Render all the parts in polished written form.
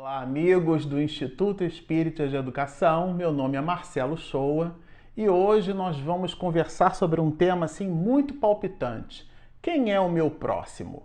Olá, amigos do Instituto Espírita de Educação. Meu nome é Marcelo Shoa e hoje nós vamos conversar sobre um tema assim muito palpitante. Quem é o meu próximo?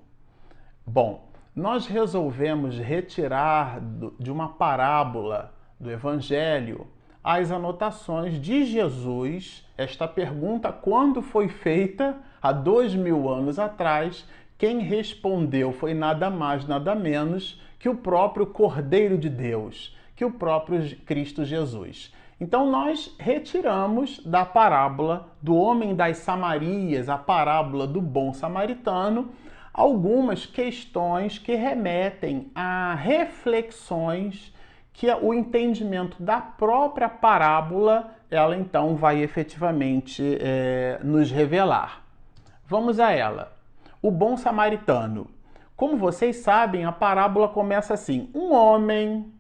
Bom, nós resolvemos retirar de uma parábola do Evangelho as anotações de Jesus. Esta pergunta, quando foi feita há 2000 anos atrás, quem respondeu foi nada mais, nada menos que o próprio Cordeiro de Deus, que o próprio Cristo Jesus. Então nós retiramos da parábola do homem das Samarias, a parábola do bom samaritano, algumas questões que remetem a reflexões que o entendimento da própria parábola, ela então vai efetivamente nos revelar. Vamos a ela. O bom samaritano. Como vocês sabem, a parábola começa assim: um homem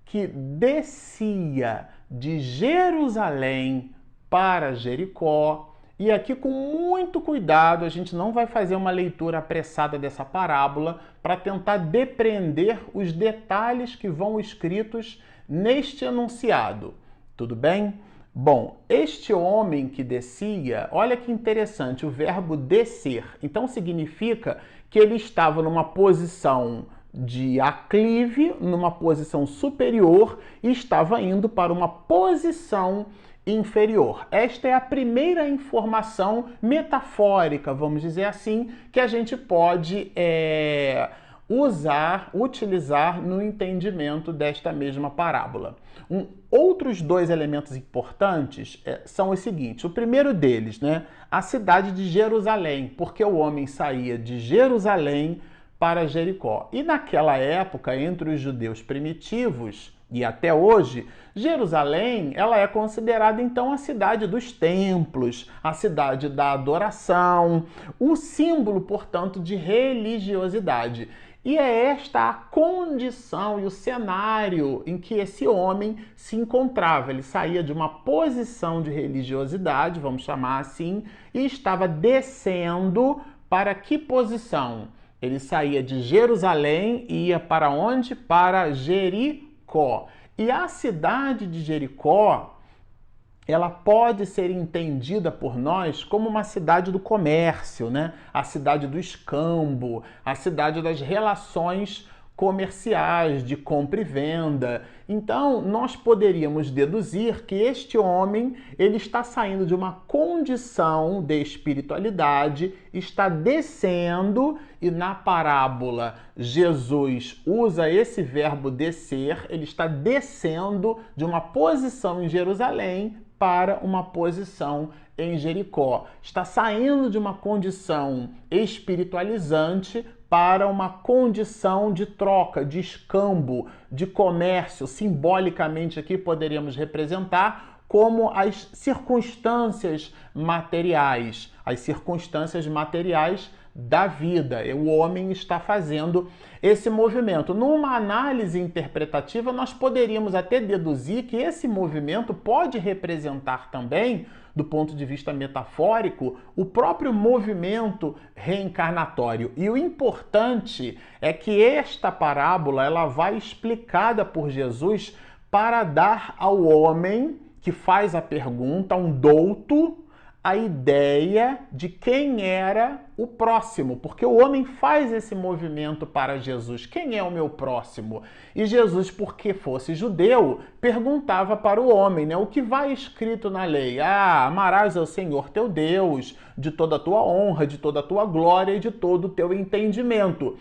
que descia de Jerusalém para Jericó. E aqui, com muito cuidado, a gente não vai fazer uma leitura apressada dessa parábola para tentar depreender os detalhes que vão escritos neste enunciado. Tudo bem? Bom, este homem que descia, olha que interessante, o verbo descer. Então significa que ele estava numa posição de aclive, numa posição superior e estava indo para uma posição inferior. Esta é a primeira informação metafórica, vamos dizer assim, que a gente pode utilizar no entendimento desta mesma parábola. Outros dois elementos importantes são os seguintes. O primeiro deles, a cidade de Jerusalém, porque o homem saía de Jerusalém para Jericó. E naquela época, entre os judeus primitivos e até hoje, Jerusalém ela é considerada então a cidade dos templos, a cidade da adoração, o símbolo, portanto, de religiosidade. E é esta a condição e o cenário em que esse homem se encontrava. Ele saía de uma posição de religiosidade, vamos chamar assim, e estava descendo para que posição? Ele saía de Jerusalém e ia para onde? Para Jericó. E a cidade de Jericó, ela pode ser entendida por nós como uma cidade do comércio, A cidade do escambo, a cidade das relações comerciais, de compra e venda. Então, nós poderíamos deduzir que este homem, ele está saindo de uma condição de espiritualidade, está descendo, e na parábola Jesus usa esse verbo descer, ele está descendo de uma posição em Jerusalém para uma posição em Jericó. Está saindo de uma condição espiritualizante para uma condição de troca, de escambo, de comércio. Simbolicamente aqui poderíamos representar como as circunstâncias materiais, da vida. O homem está fazendo esse movimento. Numa análise interpretativa, nós poderíamos até deduzir que esse movimento pode representar também, do ponto de vista metafórico, o próprio movimento reencarnatório. E o importante é que esta parábola ela vai explicada por Jesus para dar ao homem que faz a pergunta, um douto, a ideia de quem era o próximo, porque o homem faz esse movimento para Jesus. Quem é o meu próximo? E Jesus, porque fosse judeu, perguntava para o homem, o que vai escrito na lei? Amarás ao Senhor teu Deus de toda a tua honra, de toda a tua glória e de todo o teu entendimento.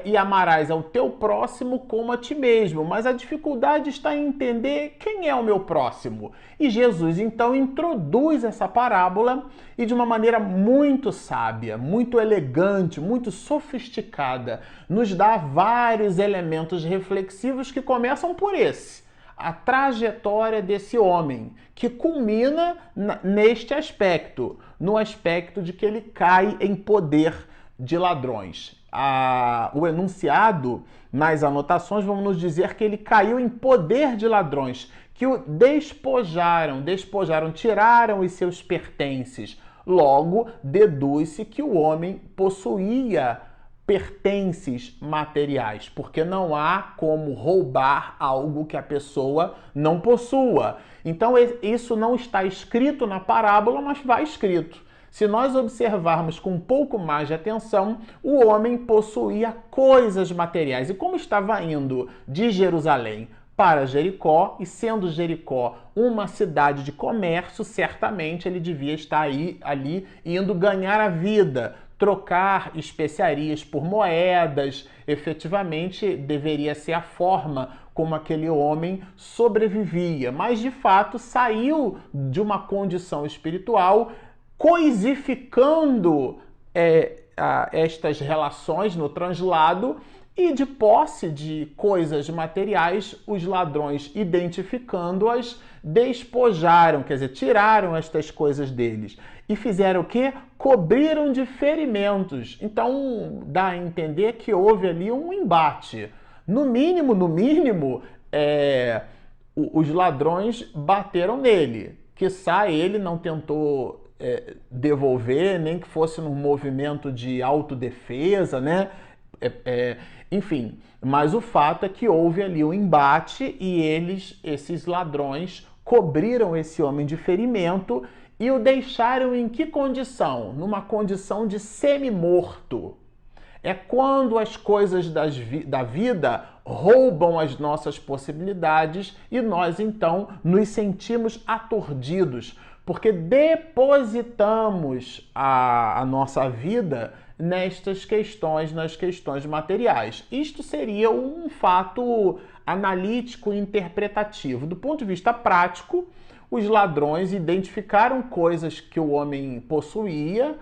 E amarás ao teu próximo como a ti mesmo. Mas a dificuldade está em entender quem é o meu próximo. E Jesus, então, introduz essa parábola e de uma maneira muito sábia, muito elegante, muito sofisticada, nos dá vários elementos reflexivos que começam por esse. A trajetória desse homem, que culmina neste aspecto, no aspecto de que ele cai em poder de ladrões. O enunciado nas anotações vamos nos dizer que ele caiu em poder de ladrões, que o despojaram, tiraram os seus pertences. Logo, deduz-se que o homem possuía pertences materiais, porque não há como roubar algo que a pessoa não possua. Então isso não está escrito na parábola, mas vai escrito. Se nós observarmos com um pouco mais de atenção, o homem possuía coisas materiais. E como estava indo de Jerusalém para Jericó, e sendo Jericó uma cidade de comércio, certamente ele devia estar ali indo ganhar a vida, trocar especiarias por moedas. Efetivamente deveria ser a forma como aquele homem sobrevivia, mas de fato saiu de uma condição espiritual, coisificando estas relações no translado, e de posse de coisas materiais, os ladrões, identificando-as, despojaram, quer dizer, tiraram estas coisas deles. E fizeram o quê? Cobriram de ferimentos. Então, dá a entender que houve ali um embate. No mínimo, os ladrões bateram nele. Quiçá ele não tentou devolver, nem que fosse num movimento de autodefesa, né? Enfim, mas o fato é que houve ali um embate e esses ladrões, cobriram esse homem de ferimento e o deixaram em que condição? Numa condição de semi-morto. É quando as coisas da vida roubam as nossas possibilidades e nós então nos sentimos aturdidos, porque depositamos a nossa vida nestas questões, nas questões materiais. Isto seria um fato analítico e interpretativo. Do ponto de vista prático, os ladrões identificaram coisas que o homem possuía,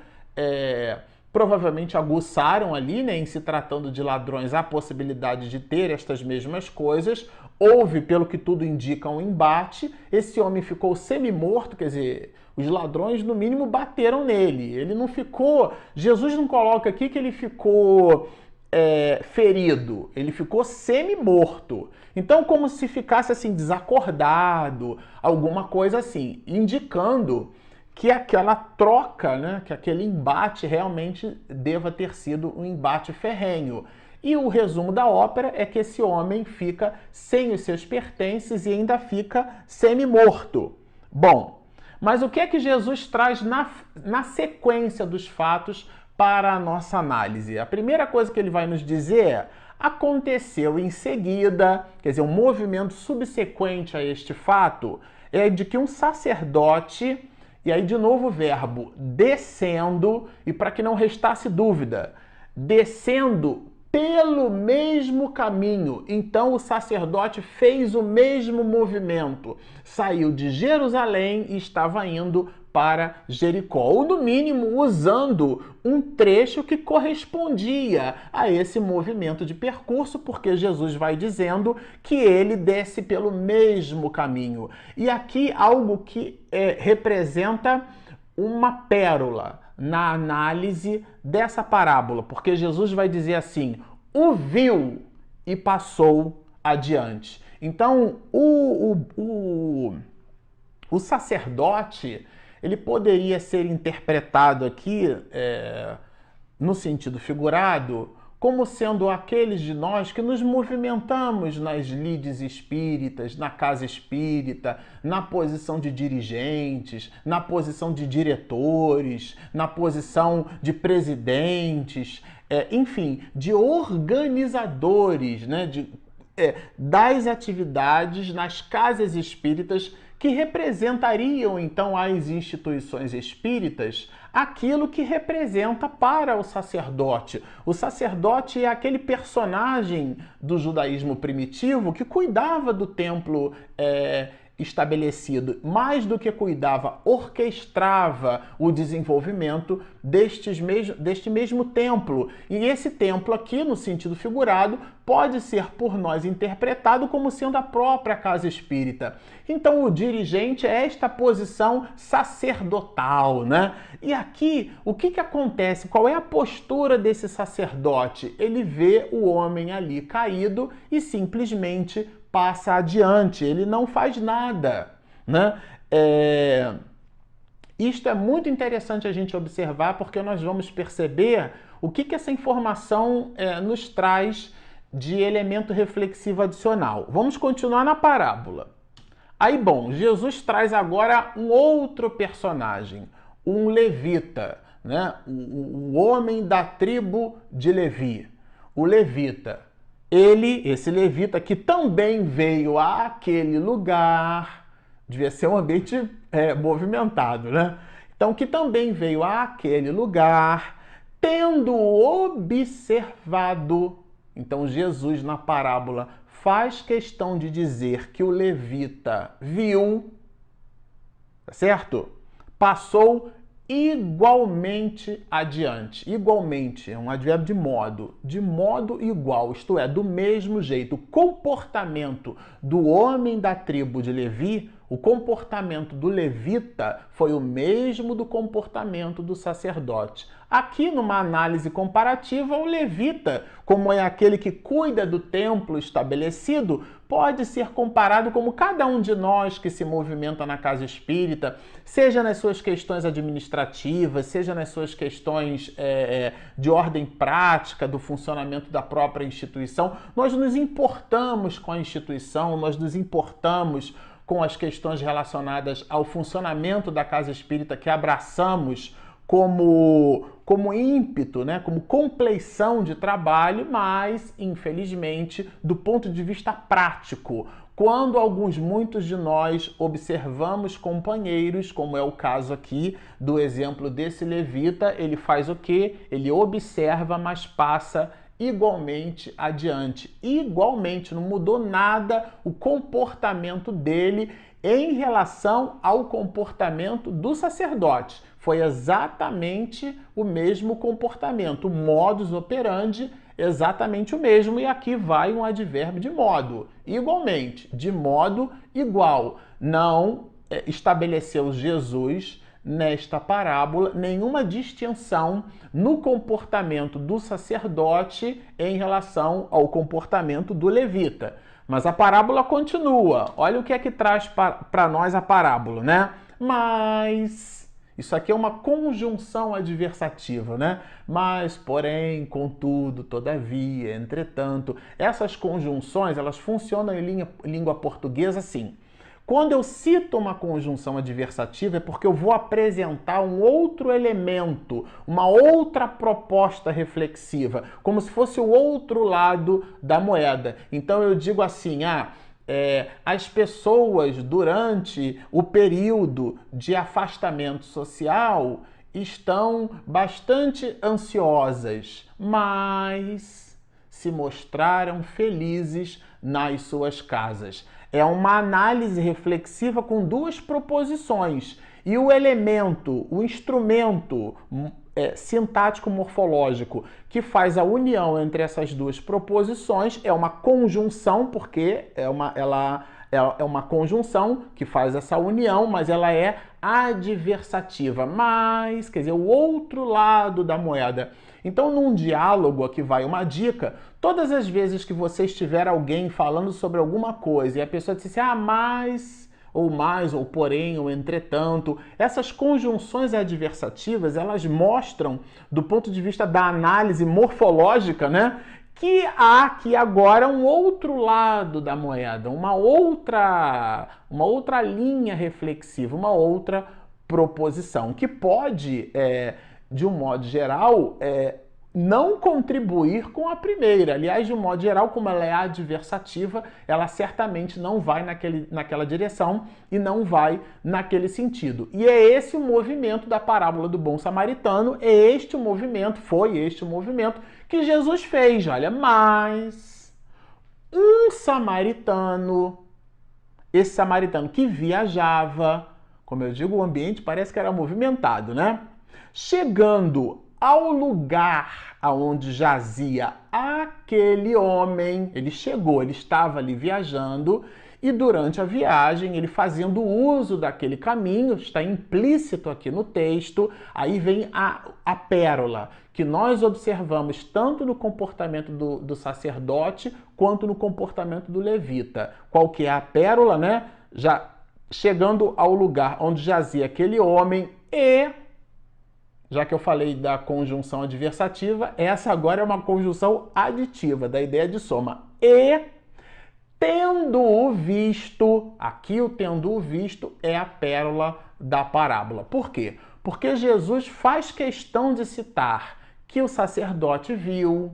provavelmente aguçaram ali, né, em se tratando de ladrões, a possibilidade de ter estas mesmas coisas. Houve, pelo que tudo indica, um embate. Esse homem ficou semi-morto, quer dizer, os ladrões, no mínimo, bateram nele. Ele não ficou... Jesus não coloca aqui que ele ficou ferido. Ele ficou semi-morto. Então, como se ficasse assim, desacordado, alguma coisa assim, indicando que aquela troca, né, que aquele embate realmente deva ter sido um embate ferrenho. E o resumo da ópera é que esse homem fica sem os seus pertences e ainda fica semi-morto. Bom, mas o que é que Jesus traz na sequência dos fatos para a nossa análise? A primeira coisa que ele vai nos dizer é: aconteceu em seguida, quer dizer, um movimento subsequente a este fato, é de que um sacerdote, e aí de novo o verbo descendo, e para que não restasse dúvida, descendo pelo mesmo caminho. Então o sacerdote fez o mesmo movimento, saiu de Jerusalém e estava indo para Jericó, ou no mínimo usando um trecho que correspondia a esse movimento de percurso, porque Jesus vai dizendo que ele desce pelo mesmo caminho. E aqui algo que representa uma pérola na análise dessa parábola, porque Jesus vai dizer assim: o viu e passou adiante. Então, o sacerdote, ele poderia ser interpretado aqui, no sentido figurado, como sendo aqueles de nós que nos movimentamos nas lides espíritas, na casa espírita, na posição de dirigentes, na posição de diretores, na posição de presidentes, enfim, de organizadores, né, das atividades nas casas espíritas, que representariam então às instituições espíritas aquilo que representa para o sacerdote. O sacerdote é aquele personagem do judaísmo primitivo que cuidava do templo estabelecido, mais do que cuidava, orquestrava o desenvolvimento deste mesmo templo. E esse templo aqui, no sentido figurado, pode ser por nós interpretado como sendo a própria casa espírita. Então o dirigente é esta posição sacerdotal, né? E aqui, o que acontece? Qual é a postura desse sacerdote? Ele vê o homem ali caído e simplesmente passa adiante, ele não faz nada, né? Isto é muito interessante a gente observar, porque nós vamos perceber O que essa informação nos traz de elemento reflexivo adicional? Vamos continuar na parábola. Aí, bom, Jesus traz agora um outro personagem, um levita, né? O homem da tribo de Levi. O levita. Esse levita que também veio àquele lugar, devia ser um ambiente movimentado, né? Então, que também veio àquele lugar, tendo observado. Então, Jesus, na parábola, faz questão de dizer que o levita viu, tá certo? Passou igualmente adiante. Igualmente é um advérbio de modo igual, isto é, do mesmo jeito. O comportamento do homem da tribo de Levi, o comportamento do levita foi o mesmo do comportamento do sacerdote. Aqui, numa análise comparativa, o levita, como é aquele que cuida do templo estabelecido, pode ser comparado como cada um de nós que se movimenta na casa espírita, seja nas suas questões administrativas, seja nas suas questões de ordem prática do funcionamento da própria instituição. Nós nos importamos com a instituição, nós nos importamos com as questões relacionadas ao funcionamento da casa espírita que abraçamos como ímpeto, né? Como compleição de trabalho, mas, infelizmente, do ponto de vista prático, quando muitos de nós observamos companheiros, como é o caso aqui do exemplo desse levita, ele faz o quê? Ele observa, mas passa igualmente adiante. Igualmente, não mudou nada o comportamento dele em relação ao comportamento do sacerdote. Foi exatamente o mesmo comportamento, o modus operandi exatamente o mesmo, e aqui vai um advérbio de modo, igualmente, de modo igual. Não estabeleceu Jesus nesta parábola nenhuma distinção no comportamento do sacerdote em relação ao comportamento do levita. Mas a parábola continua. Olha o que é que traz para nós a parábola, né? Mas isso aqui é uma conjunção adversativa, né? Mas, porém, contudo, todavia, entretanto, essas conjunções, elas funcionam em língua portuguesa assim. Quando eu cito uma conjunção adversativa é porque eu vou apresentar um outro elemento, uma outra proposta reflexiva, como se fosse o outro lado da moeda. Então eu digo assim, as pessoas durante o período de afastamento social estão bastante ansiosas, mas se mostraram felizes nas suas casas. É uma análise reflexiva com duas proposições. E o elemento, o instrumento sintático-morfológico que faz a união entre essas duas proposições é uma conjunção, porque ela é uma conjunção que faz essa união, mas ela é adversativa. Mas, quer dizer, o outro lado da moeda. Então, num diálogo, aqui vai uma dica, todas as vezes que você estiver alguém falando sobre alguma coisa e a pessoa disser mas, ou porém, ou entretanto, essas conjunções adversativas, elas mostram, do ponto de vista da análise morfológica, né, que há aqui agora um outro lado da moeda, uma outra linha reflexiva, uma outra proposição, que pode, de um modo geral, não contribuir com a primeira. Aliás, de um modo geral, como ela é adversativa, ela certamente não vai naquela direção e não vai naquele sentido. E é esse o movimento da parábola do bom samaritano, foi este o movimento que Jesus fez. Olha, mas um samaritano, esse samaritano que viajava, como eu digo, o ambiente parece que era movimentado, né? Chegando ao lugar aonde jazia aquele homem, ele chegou, ele estava ali viajando e durante a viagem, ele fazendo uso daquele caminho, está implícito aqui no texto, aí vem a pérola, que nós observamos tanto no comportamento do sacerdote quanto no comportamento do levita. Qual que é a pérola, né? Já chegando ao lugar onde jazia aquele homem e Já que eu falei da conjunção adversativa, essa agora é uma conjunção aditiva, da ideia de soma. E tendo-o visto, aqui o tendo-o visto é a pérola da parábola. Por quê? Porque Jesus faz questão de citar que o sacerdote viu,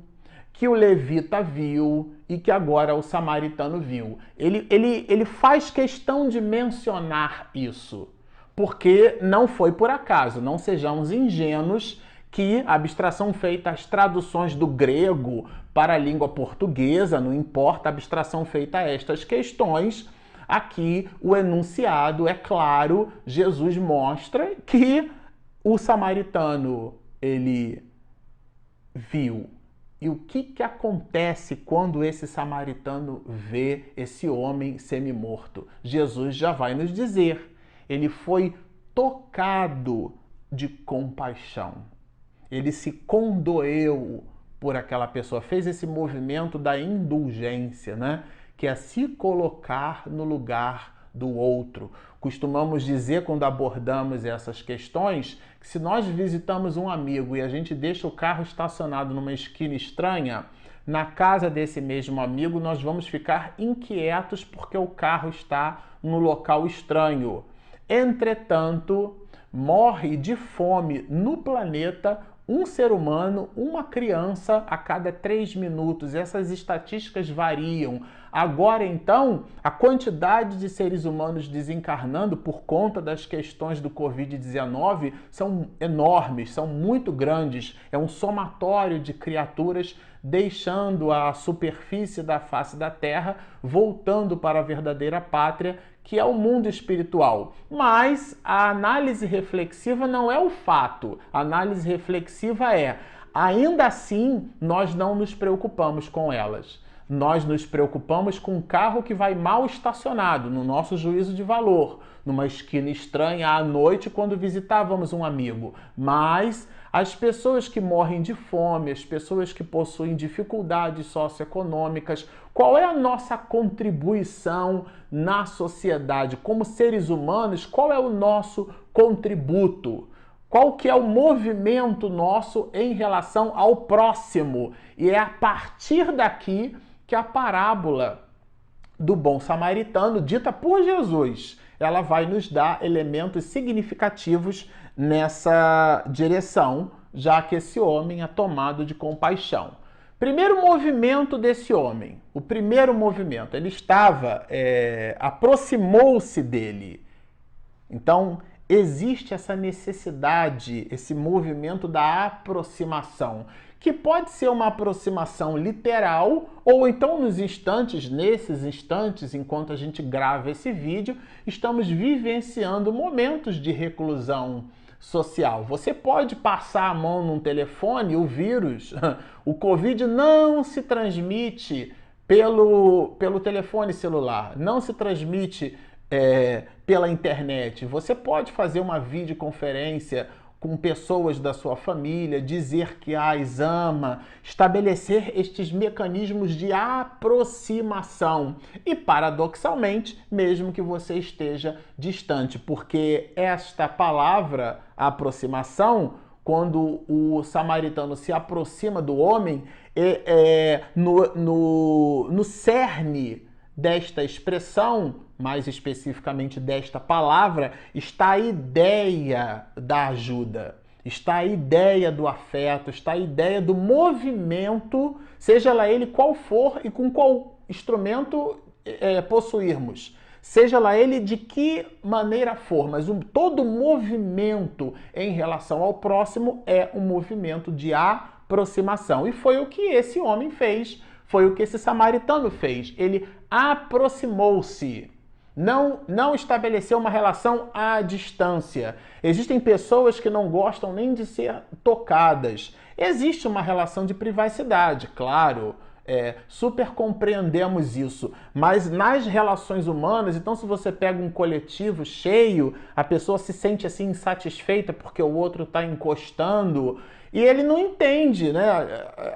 que o levita viu e que agora o samaritano viu. Ele faz questão de mencionar isso, porque não foi por acaso, não sejamos ingênuos que a abstração feita às traduções do grego para a língua portuguesa, não importa a abstração feita a estas questões, aqui o enunciado é claro, Jesus mostra que o samaritano, ele viu. E o que acontece quando esse samaritano vê esse homem semi-morto? Jesus já vai nos dizer. Ele foi tocado de compaixão. Ele se condoeu por aquela pessoa, fez esse movimento da indulgência, né? Que é se colocar no lugar do outro. Costumamos dizer, quando abordamos essas questões, que se nós visitamos um amigo e a gente deixa o carro estacionado numa esquina estranha, na casa desse mesmo amigo nós vamos ficar inquietos porque o carro está no local estranho. Entretanto, morre de fome no planeta um ser humano, uma criança a cada 3 minutos. Essas estatísticas variam. Agora, então, a quantidade de seres humanos desencarnando por conta das questões do Covid-19 são enormes, são muito grandes. É um somatório de criaturas deixando a superfície da face da Terra, voltando para a verdadeira pátria, que é o mundo espiritual. Mas a análise reflexiva não é o fato. A análise reflexiva é, ainda assim, nós não nos preocupamos com elas. Nós nos preocupamos com um carro que vai mal estacionado, no nosso juízo de valor, numa esquina estranha à noite quando visitávamos um amigo. Mas as pessoas que morrem de fome, as pessoas que possuem dificuldades socioeconômicas, qual é a nossa contribuição na sociedade? Como seres humanos, qual é o nosso contributo? Qual que é o movimento nosso em relação ao próximo? E é a partir daqui que a parábola do bom samaritano, dita por Jesus, ela vai nos dar elementos significativos nessa direção, já que esse homem é tomado de compaixão. Primeiro movimento desse homem, o primeiro movimento, ele aproximou-se dele. Então, existe essa necessidade, esse movimento da aproximação, que pode ser uma aproximação literal, ou então nesses instantes, enquanto a gente grava esse vídeo, estamos vivenciando momentos de reclusão social. Você pode passar a mão num telefone, o vírus, o Covid não se transmite pelo telefone celular, não se transmite pela internet. Você pode fazer uma videoconferência com pessoas da sua família, dizer que as ama, estabelecer estes mecanismos de aproximação. E, paradoxalmente, mesmo que você esteja distante, porque esta palavra, aproximação, quando o samaritano se aproxima do homem, no cerne desta expressão, mais especificamente desta palavra, está a ideia da ajuda, está a ideia do afeto, está a ideia do movimento, seja lá ele qual for e com qual instrumento possuirmos, seja lá ele de que maneira for, mas todo movimento em relação ao próximo é um movimento de aproximação. E foi o que esse homem fez, foi o que esse samaritano fez. Ele aproximou-se. Não estabeleceu uma relação à distância. Existem pessoas que não gostam nem de ser tocadas. Existe uma relação de privacidade, claro. super compreendemos isso. Mas nas relações humanas, então se você pega um coletivo cheio, a pessoa se sente assim insatisfeita porque o outro está encostando e ele não entende, né?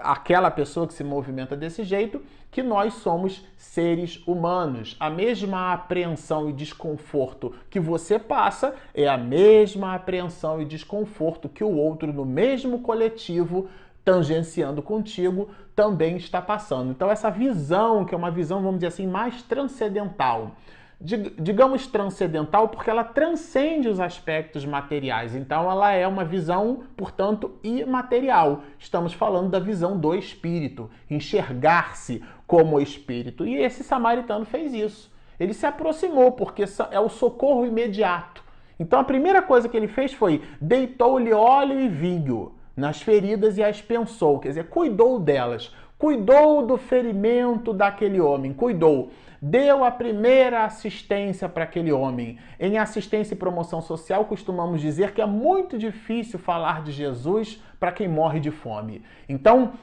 Aquela pessoa que se movimenta desse jeito, que nós somos seres humanos. A mesma apreensão e desconforto que você passa é a mesma apreensão e desconforto que o outro no mesmo coletivo, tangenciando contigo, também está passando. Então essa visão, que é uma visão, vamos dizer assim, mais transcendental, digamos transcendental porque ela transcende os aspectos materiais, então ela é uma visão, portanto, imaterial. Estamos falando da visão do espírito, enxergar-se como espírito. E esse samaritano fez isso. Ele se aproximou porque é o socorro imediato. Então a primeira coisa que ele fez foi deitou-lhe óleo e vinho nas feridas e as pensou, quer dizer, cuidou delas, cuidou do ferimento daquele homem, cuidou. Deu a primeira assistência para aquele homem. Em assistência e promoção social, costumamos dizer que é muito difícil falar de Jesus para quem morre de fome. Então,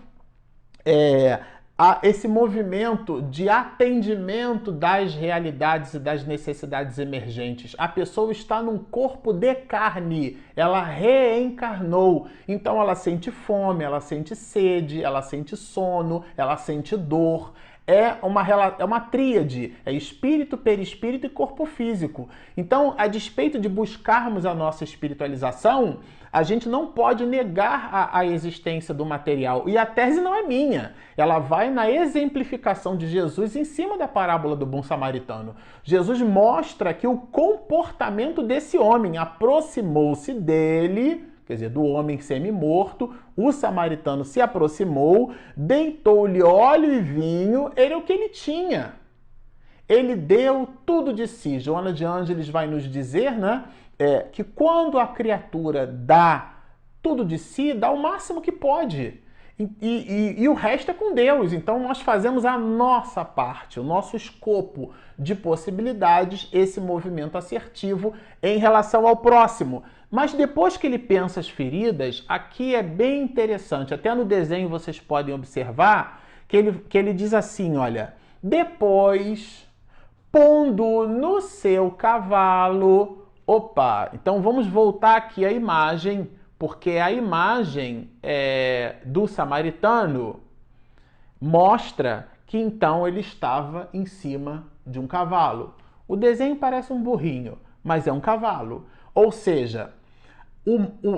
esse movimento de atendimento das realidades e das necessidades emergentes. A pessoa está num corpo de carne, ela reencarnou. Então ela sente fome, ela sente sede, ela sente sono, ela sente dor. É uma tríade, é espírito, perispírito e corpo físico. Então, a despeito de buscarmos a nossa espiritualização, a gente não pode negar a existência do material. E a tese não é minha, ela vai na exemplificação de Jesus em cima da parábola do bom samaritano. Jesus mostra que o comportamento desse homem aproximou-se dele, quer dizer, do homem semi-morto, o samaritano se aproximou, deitou-lhe óleo e vinho, era o que ele tinha. Ele deu tudo de si. Joana de Ângeles vai nos dizer, né, que quando a criatura dá tudo de si, dá o máximo que pode. E o resto é com Deus. Então nós fazemos a nossa parte, o nosso escopo de possibilidades, esse movimento assertivo em relação ao próximo. Mas depois que ele pensa as feridas, aqui é bem interessante. Até no desenho vocês podem observar que ele diz assim, olha, depois, pondo no seu cavalo... Opa, então vamos voltar aqui à imagem, porque a imagem do samaritano mostra que então ele estava em cima de um cavalo. O desenho parece um burrinho, mas é um cavalo. Ou seja,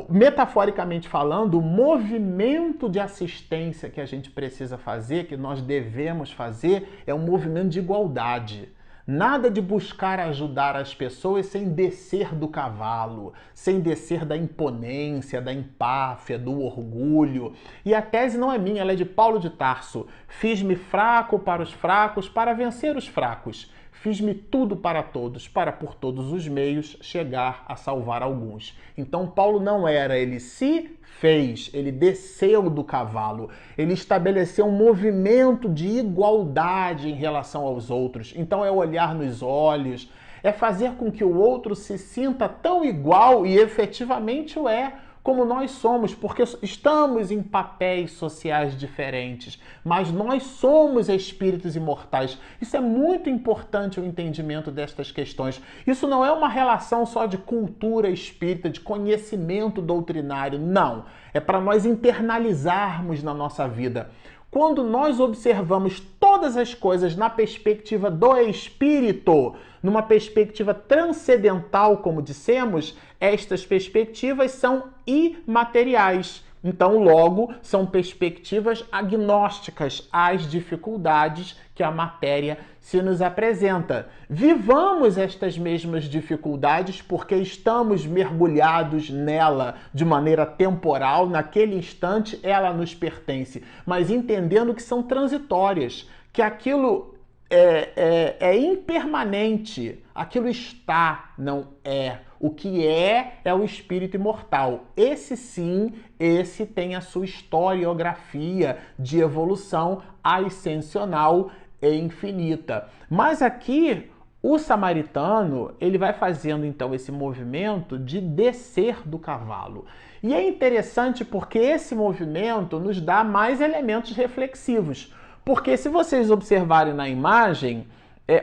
metaforicamente falando, o movimento de assistência que a gente precisa fazer, que nós devemos fazer, é um movimento de igualdade. Nada de buscar ajudar as pessoas sem descer do cavalo, sem descer da imponência, da empáfia, do orgulho. E a tese não é minha, ela é de Paulo de Tarso. Fiz-me fraco para os fracos, para vencer os fracos. Fiz-me tudo para todos, para por todos os meios chegar a salvar alguns. Então Paulo não era, ele se fez, ele desceu do cavalo, ele estabeleceu um movimento de igualdade em relação aos outros. Então é olhar nos olhos, é fazer com que o outro se sinta tão igual e efetivamente o é, como nós somos, porque estamos em papéis sociais diferentes, mas nós somos espíritos imortais. Isso é muito importante, o entendimento destas questões. Isso não é uma relação só de cultura espírita, de conhecimento doutrinário, não. É para nós internalizarmos na nossa vida. Quando nós observamos todas as coisas na perspectiva do espírito, numa perspectiva transcendental, como dissemos, estas perspectivas são imateriais. Então, logo, são perspectivas agnósticas às dificuldades que a matéria se nos apresenta. Vivamos estas mesmas dificuldades porque estamos mergulhados nela de maneira temporal, naquele instante ela nos pertence, mas entendendo que são transitórias, que aquilo é impermanente, aquilo está, não é. O que é o espírito imortal. Esse sim, esse tem a sua historiografia de evolução ascensional e infinita. Mas aqui, o samaritano, ele vai fazendo então esse movimento de descer do cavalo. E é interessante porque esse movimento nos dá mais elementos reflexivos. Porque se vocês observarem na imagem,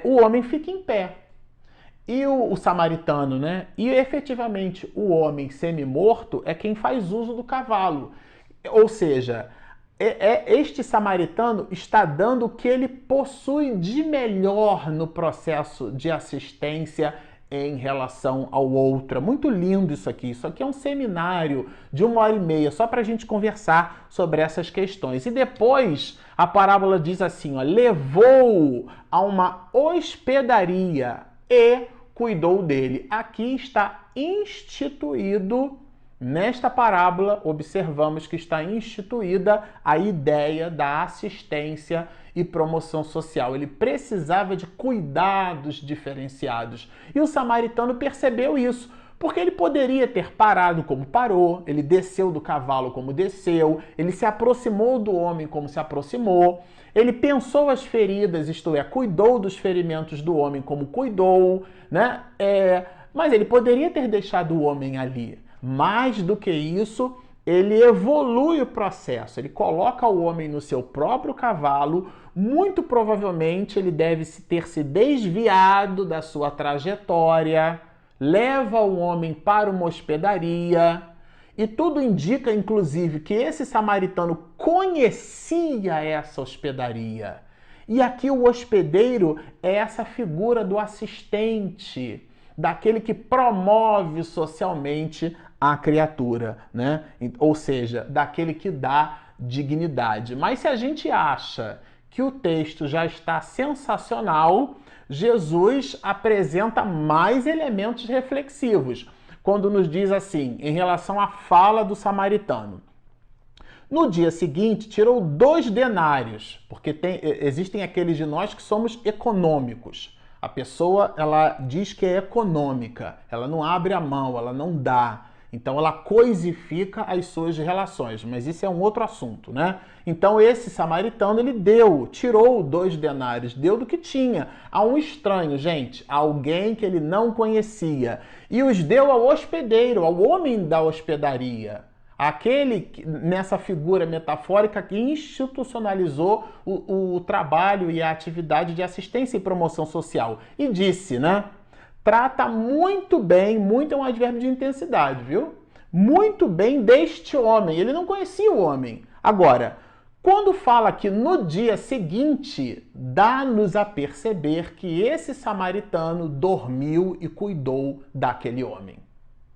o homem fica em pé. E o samaritano, né? E efetivamente o homem semi-morto é quem faz uso do cavalo. Ou seja, este samaritano está dando o que ele possui de melhor no processo de assistência em relação ao outro. É muito lindo isso aqui. Isso aqui é um seminário de 1h30, só para a gente conversar sobre essas questões. E depois a parábola diz assim, ó, levou a uma hospedaria e cuidou dele. Aqui está instituído, nesta parábola, observamos que está instituída a ideia da assistência e promoção social. Ele precisava de cuidados diferenciados. E o samaritano percebeu isso, porque ele poderia ter parado como parou, ele desceu do cavalo como desceu, ele se aproximou do homem como se aproximou, ele pensou as feridas, isto é, cuidou dos ferimentos do homem como cuidou, né? Mas ele poderia ter deixado o homem ali. Mais do que isso, ele evolui o processo, ele coloca o homem no seu próprio cavalo, muito provavelmente ele deve ter se desviado da sua trajetória, leva o homem para uma hospedaria, e tudo indica, inclusive, que esse samaritano conhecia essa hospedaria. E aqui o hospedeiro é essa figura do assistente, daquele que promove socialmente a criatura, né? Ou seja, daquele que dá dignidade. Mas se a gente acha que o texto já está sensacional, Jesus apresenta mais elementos reflexivos, quando nos diz assim, em relação à fala do samaritano. No dia seguinte, tirou 2 denários, porque existem aqueles de nós que somos econômicos. A pessoa, ela diz que é econômica, ela não abre a mão, ela não dá. Então ela coisifica as suas relações, mas isso é um outro assunto, né? Então esse samaritano, ele tirou 2 denários, deu do que tinha a um estranho, gente, alguém que ele não conhecia, e os deu ao hospedeiro, ao homem da hospedaria, aquele, nessa figura metafórica, que institucionalizou o trabalho e a atividade de assistência e promoção social. E disse, né? Trata muito bem, muito é um advérbio de intensidade, viu? Muito bem deste homem. Ele não conhecia o homem. Agora, quando fala que no dia seguinte, dá-nos a perceber que esse samaritano dormiu e cuidou daquele homem.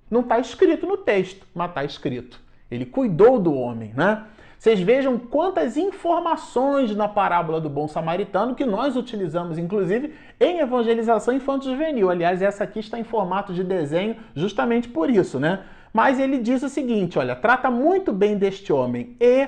Não está escrito no texto, mas está escrito. Ele cuidou do homem, né? Vocês vejam quantas informações na parábola do bom samaritano que nós utilizamos, inclusive, em evangelização infanto-juvenil. Aliás, essa aqui está em formato de desenho justamente por isso, né? Mas ele diz o seguinte, olha, trata muito bem deste homem e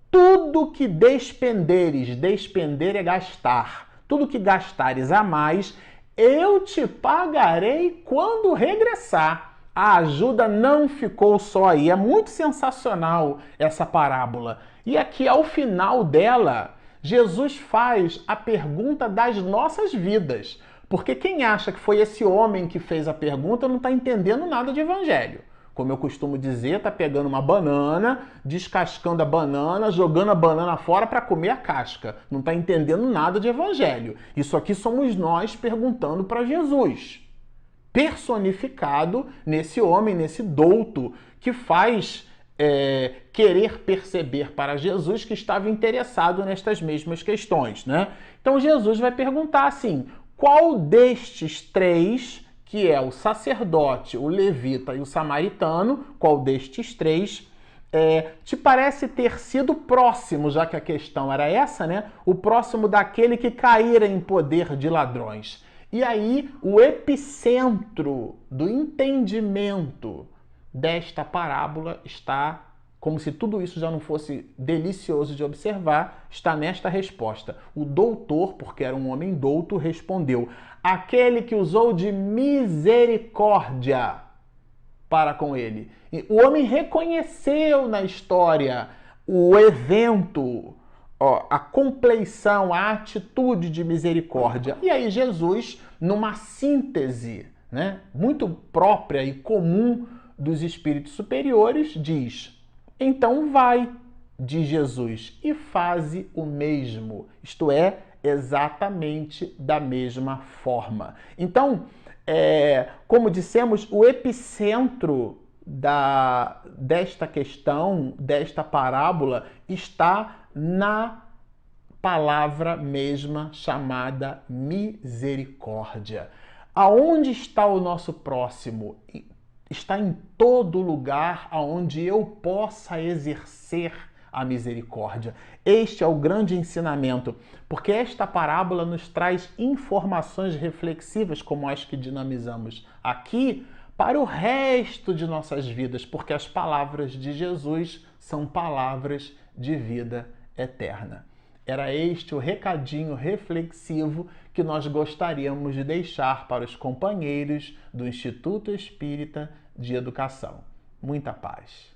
tudo que despenderes, despender é gastar, tudo que gastares a mais, eu te pagarei quando regressar. A ajuda não ficou só aí. É muito sensacional essa parábola. E aqui, ao final dela, Jesus faz a pergunta das nossas vidas. Porque quem acha que foi esse homem que fez a pergunta não está entendendo nada de evangelho. Como eu costumo dizer, está pegando uma banana, descascando a banana, jogando a banana fora para comer a casca. Não está entendendo nada de evangelho. Isso aqui somos nós perguntando para Jesus, personificado nesse homem, nesse douto, que faz querer perceber para Jesus que estava interessado nestas mesmas questões, né? Então Jesus vai perguntar assim, qual destes 3, que é o sacerdote, o levita e o samaritano, qual destes 3 te parece ter sido próximo, já que a questão era essa, né? O próximo daquele que caíra em poder de ladrões. E aí, o epicentro do entendimento desta parábola está, como se tudo isso já não fosse delicioso de observar, está nesta resposta. O doutor, porque era um homem douto, respondeu, aquele que usou de misericórdia para com ele. E o homem reconheceu na história o evento, a compleição, a atitude de misericórdia. E aí Jesus, numa síntese, né, muito própria e comum dos espíritos superiores, diz, então vai, de Jesus e faze o mesmo, isto é, exatamente da mesma forma. Então, como dissemos, o epicentro desta questão, desta parábola, está na palavra mesma chamada misericórdia. Aonde está o nosso próximo? Está em todo lugar aonde eu possa exercer a misericórdia. Este é o grande ensinamento, porque esta parábola nos traz informações reflexivas como as que dinamizamos aqui para o resto de nossas vidas, porque as palavras de Jesus são palavras de vida eterna. Era este o recadinho reflexivo que nós gostaríamos de deixar para os companheiros do Instituto Espírita de Educação. Muita paz.